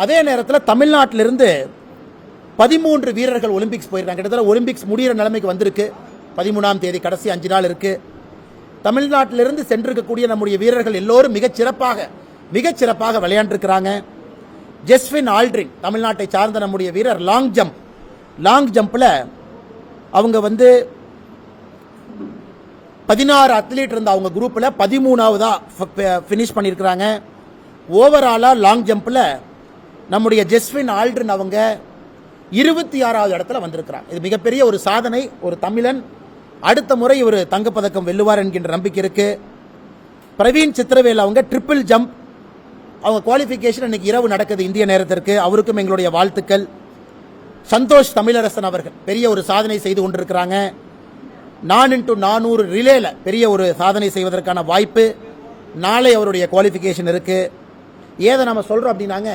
அதே நேரத்தில் தமிழ்நாட்டிலிருந்து 13 வீரர்கள் ஒலிம்பிக்ஸ் போயிருக்காங்க. கிட்டத்தட்ட ஒலிம்பிக்ஸ் முடிகிற நிலைமைக்கு வந்திருக்கு. 13ஆம் தேதி கடைசி 5 நாள் இருக்கு. தமிழ்நாட்டிலிருந்து சென்றிருக்கக்கூடிய நம்முடைய வீரர்கள் எல்லோரும் மிகச்சிறப்பாக விளையாண்டிருக்கிறாங்க. ஜெஸ்வின் ஆல்ட்ரின் தமிழ்நாட்டை சார்ந்த நம்முடைய வீரர் லாங் ஜம்ப்ல அவங்க 16 அத்லீட் இருந்த அவங்க குரூப்ல 13ஆவதா ஃபினிஷ் பண்ணியிருக்கிறாங்க. ஓவராலா லாங் ஜம்ப்ல நம்முடைய ஜெஸ்வின் ஆல்ட்ரின் அவங்க 26வது இடத்துல வந்திருக்கிறார். இது மிகப்பெரிய ஒரு சாதனை. ஒரு தமிழன் அடுத்த முறை ஒரு தங்கப்பதக்கம் வெல்லுவார் என்கின்ற நம்பிக்கை இருக்கு. பிரவீன் சித்திரவேல் அவங்க ட்ரிபிள் ஜம்ப் அவங்க குவாலிஃபிகேஷன் இன்னைக்கு இரவு நடக்குது இந்திய நேரத்திற்கு. அவருக்கும் எங்களுடைய வாழ்த்துக்கள். சந்தோஷ் தமிழரசன் அவர்கள் பெரிய ஒரு சாதனை செய்து கொண்டிருக்கிறாங்க. 4x400 ரிலேல பெரிய ஒரு சாதனை செய்வதற்கான வாய்ப்பு. நாளை அவருடைய குவாலிஃபிகேஷன் இருக்கு. ஏதை நம்ம சொல்றோம் அப்படின்னாங்க,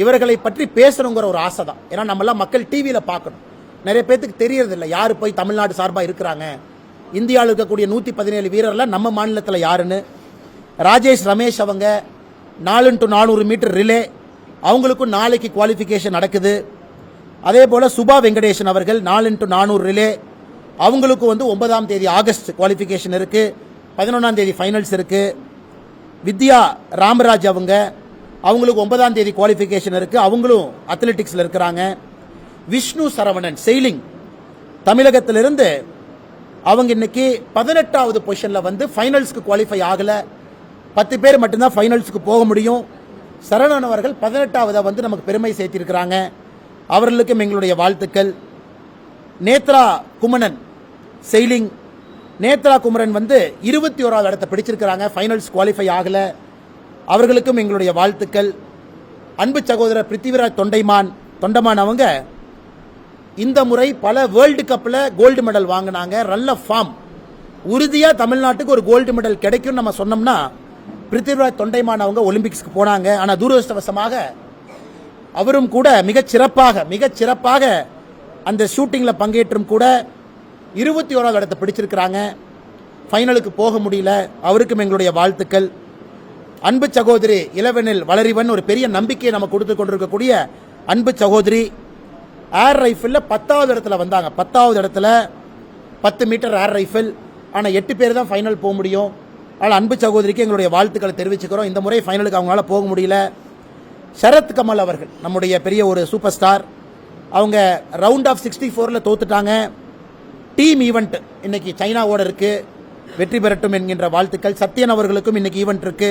இவர்களை பற்றி பேசணுங்கிற ஒரு ஆசை தான். ஏன்னா நம்மளாம் மக்கள் டிவியில் பார்க்கணும். நிறைய பேருக்கு தெரியறதில்லை யார் போய் தமிழ்நாடு சார்பாக இருக்கிறாங்க. இந்தியாவில் இருக்கக்கூடிய 117 வீரர்ல நம்ம மாநிலத்தில் யாருன்னு. ராஜேஷ் ரமேஷ் அவங்க 4x400 மீட்டர் ரிலே அவங்களுக்கும் நாளைக்கு குவாலிஃபிகேஷன் நடக்குது. அதே போல சுபா வெங்கடேசன் அவர்கள் 4x400 ரிலே அவங்களுக்கு 9ஆம் தேதி ஆகஸ்ட் குவாலிஃபிகேஷன் இருக்கு. 11ஆம் தேதி ஃபைனல்ஸ் இருக்கு. வித்யா ராமராஜ் அவங்களுக்கு 9ஆம் தேதி குவாலிஃபிகேஷன் இருக்கு. அவங்களும் அத்லெட்டிக்ஸ்ல இருக்கிறாங்க. விஷ்ணு சரவணன் செயிலிங் தமிழகத்திலிருந்து அவங்க இன்னைக்கு 18வது பொசிஷன்ல ஃபைனல்ஸ்க்கு குவாலிஃபை ஆகல. 10 பேர் மட்டும்தான் ஃபைனல்ஸ்க்கு போக முடியும். சரவணன் அவர்கள் 18வது நமக்கு பெருமை சேர்த்திருக்கிறாங்க. அவர்களுக்கும் எங்களுடைய வாழ்த்துக்கள். நேத்ரா குமரன் செயிலிங் நேத்ரா குமரன் 21வது இடத்தை பிடிச்சிருக்கிறாங்க. ஃபைனல்ஸ் குவாலிஃபை ஆகல. அவர்களுக்கும் எங்களுடைய வாழ்த்துக்கள். அன்பு சகோதரர் பிருத்திவிராஜ் தொண்டமான் அவங்க இந்த முறை பல வேர்ல்டு கப்ல கோல்டு மெடல் வாங்கினாங்க. நல்ல ஃபார்ம். உறுதியா தமிழ்நாட்டுக்கு ஒரு கோல்டு மெடல் கிடைக்கும் நம்ம சொன்னோம்னா பிருத்திவிராஜ் தொண்டைமான் அவங்க ஒலிம்பிக்ஸ்க்கு போனாங்க. ஆனா துரதிருஷ்டவசமாக அவரும் கூட மிகச்சிறப்பாக அந்த ஷூட்டிங்ல பங்கேற்றும் கூட 21வது இடத்தை பிடிச்சிருக்கிறாங்க. ஃபைனலுக்கு போக முடியல. அவருக்கும் எங்களுடைய வாழ்த்துக்கள். அன்பு சகோதரி இளவெனில் வளரிவன் ஒரு பெரிய நம்பிக்கையை நம்ம கொடுத்து கொண்டிருக்கக்கூடிய அன்பு சகோதரி ஏர் ரைஃபிள்ல 10வது இடத்துல வந்தாங்க. 10வது இடத்துல 10 மீட்டர் ஏர் ரைஃபிள். ஆனால் 8 பேர் தான் ஃபைனல் போக முடியும். ஆனால் அன்பு சகோதரிக்கு எங்களுடைய வாழ்த்துக்களை தெரிவிச்சுக்கிறோம். இந்த முறை ஃபைனலுக்கு அவங்களால போக முடியல. சரத் கமல் அவர்கள் நம்முடைய பெரிய ஒரு சூப்பர் ஸ்டார். அவங்க ரவுண்ட் ஆஃப் 64ல தோத்துட்டாங்க. டீம் ஈவெண்ட் இன்னைக்கு சைனாவோட இருக்கு. வெற்றி பெறட்டும் என்கின்ற வாழ்த்துக்கள். சத்யன் அவர்களுக்கும் இன்னைக்கு ஈவெண்ட் இருக்கு.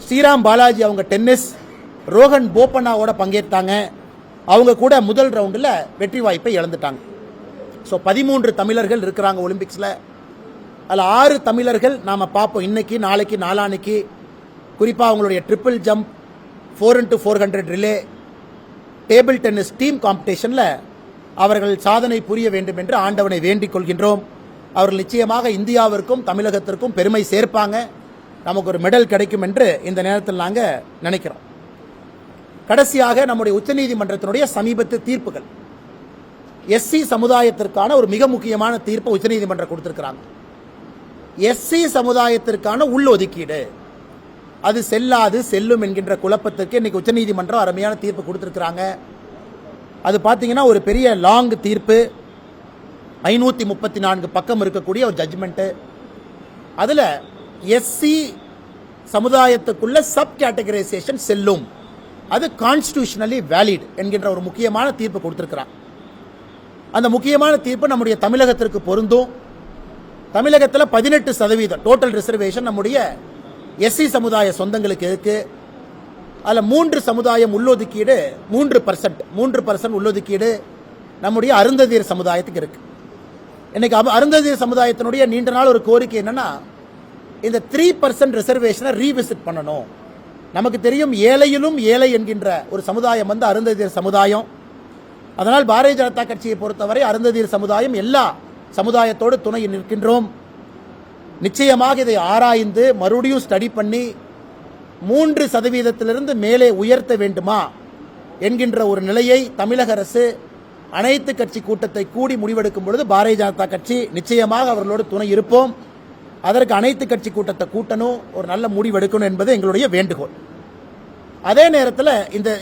ஸ்ரீராம் பாலாஜி அவங்க டென்னிஸ் ரோஹன் போப்பண்ணாவோட பங்கேற்றாங்க. அவங்க கூட முதல் ரவுண்டில் வெற்றி வாய்ப்பை இழந்துட்டாங்க. ஸோ 13 தமிழர்கள் இருக்கிறாங்க ஒலிம்பிக்ஸில். அதில் 6 தமிழர்கள் நாம் பார்ப்போம் இன்னைக்கு, நாளைக்கு, நாளானைக்கு. குறிப்பாக அவங்களுடைய triple jump, 4x400 relay, table tennis team காம்படிஷனில் அவர்கள் சாதனை புரிய வேண்டும் என்று ஆண்டவனை வேண்டிக் கொள்கின்றோம். அவர்கள் நிச்சயமாக இந்தியாவிற்கும் தமிழகத்திற்கும் பெருமை சேர்ப்பாங்க. நமக்கு ஒரு மெடல் கிடைக்கும் என்று இந்த நேரத்தில் நாங்கள் நினைக்கிறோம். கடைசியாக நம்முடைய உச்சநீதிமன்றத்தினுடைய சமீபத்து தீர்ப்புகள். எஸ்சி சமுதாயத்திற்கான ஒரு மிக முக்கியமான தீர்ப்பை உச்சநீதிமன்றம் கொடுத்திருக்கிறாங்க. எஸ்சி சமுதாயத்திற்கான உள்ஒதுக்கீடு அது செல்லாது செல்லும் என்கின்ற குழப்பத்திற்கு இன்னைக்கு உச்சநீதிமன்றம் அருமையான தீர்ப்பு கொடுத்திருக்கிறாங்க. அது பார்த்தீங்கன்னா ஒரு பெரிய லாங் தீர்ப்பு. 534 பக்கம் இருக்கக்கூடிய ஒரு ஜட்ஜ்மெண்ட். அதில் எஸ்சி சமுதாயத்துக்குள்ள சப் கேட்டகரைசேஷன் செல்லும், அது கான்ஸ்டிடியூஷனலி வேலிட் என்கின்ற ஒரு முக்கியமான தீர்ப்பு கொடுத்திருக்கிறாங்க. அந்த முக்கியமான தீர்ப்பு நம்முடைய தமிழகத்திற்கு பொருந்தும். தமிழகத்தில் 18% டோட்டல் ரிசர்வேஷன் நம்முடைய எஸ்சி சமுதாய சொந்தங்களுக்கு இருக்கு. அதில் 3 சமுதாயம் உள்ளொதுக்கீடு 3% உள்ளொதுக்கீடு நம்முடைய அருந்ததியர் சமுதாயத்துக்கு இருக்கு. இன்னைக்கு அருந்ததியர் சமுதாயத்தினுடைய நீண்ட நாள் ஒரு கோரிக்கை என்னன்னா, இந்த 3% ரிசர்வேஷனை ரீவிசிட் பண்ணணும். நமக்கு தெரியும் ஏழையிலும் ஏழை என்கின்ற ஒரு சமுதாயம் அருந்ததியர் சமுதாயம். அதனால் பாரதிய ஜனதா கட்சியை பொறுத்தவரை அருந்ததியர் சமுதாயம் எல்லா சமுதாயத்தோடு துணை நிற்கின்றோம். நிச்சயமாக இதை ஆராய்ந்து மறுபடியும் ஸ்டடி பண்ணி 3% மேலே உயர்த்த வேண்டுமா என்கின்ற ஒரு நிலையை தமிழக அரசு அனைத்து கட்சி கூட்டத்தை கூடி முடிவெடுக்கும் பொழுது பாரதிய ஜனதா கட்சி நிச்சயமாக அவர்களோடு துணை இருப்போம். அதற்கு அனைத்து கட்சி கூட்டத்தை கூட்டணும், ஒரு நல்ல முடிவெடுக்கணும் என்பது எங்களுடைய வேண்டுகோள். அதே நேரத்தில்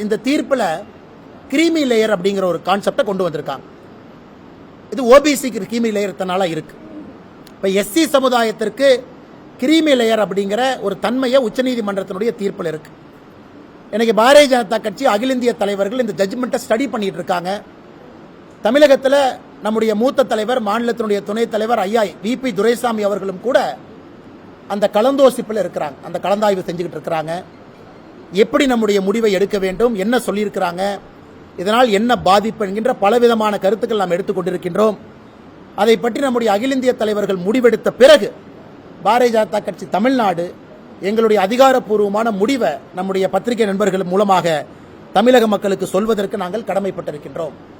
இந்த தீர்ப்பில் கிரீமி லேயர் அப்படிங்கிற ஒரு கான்செப்டை கொண்டு வந்திருக்காங்க. இது ஓபிசிக்கு கிரீமி லேயர்னால இருக்கு. இப்போ எஸ்சி சமுதாயத்திற்கு கிரீமி லேயர் அப்படிங்கிற ஒரு தன்மையை உச்சநீதிமன்றத்தினுடைய தீர்ப்பில் இருக்கு. இன்னைக்கு பாரதிய ஜனதா கட்சி அகில இந்திய தலைவர்கள் இந்த ஜட்ஜ்மெண்ட்டை ஸ்டடி பண்ணிட்டு இருக்காங்க. தமிழகத்தில் நம்முடைய மூத்த தலைவர், மாநிலத்தினுடைய துணைத் தலைவர் ஐயா விபி துரைசாமி அவர்களும் கூட அந்த கலந்தோசிப்பில் இருக்கிறாங்க, அந்த கலந்தாய்வு செஞ்சுக்கிட்டு இருக்கிறாங்க. எப்படி நம்முடைய முடிவை எடுக்க வேண்டும், என்ன சொல்லியிருக்கிறாங்க, இதனால் என்ன பாதிப்பு என்கின்ற பலவிதமான கருத்துக்கள் நாம் எடுத்துக்கொண்டிருக்கின்றோம். அதை பற்றி நம்முடைய அகில இந்திய தலைவர்கள் முடிவெடுத்த பிறகு பாரதிய ஜனதா கட்சி தமிழ்நாடு எங்களுடைய அதிகாரப்பூர்வமான முடிவை நம்முடைய பத்திரிகை நண்பர்கள் மூலமாக தமிழக மக்களுக்கு சொல்வதற்கு நாங்கள் கடமைப்பட்டிருக்கின்றோம்.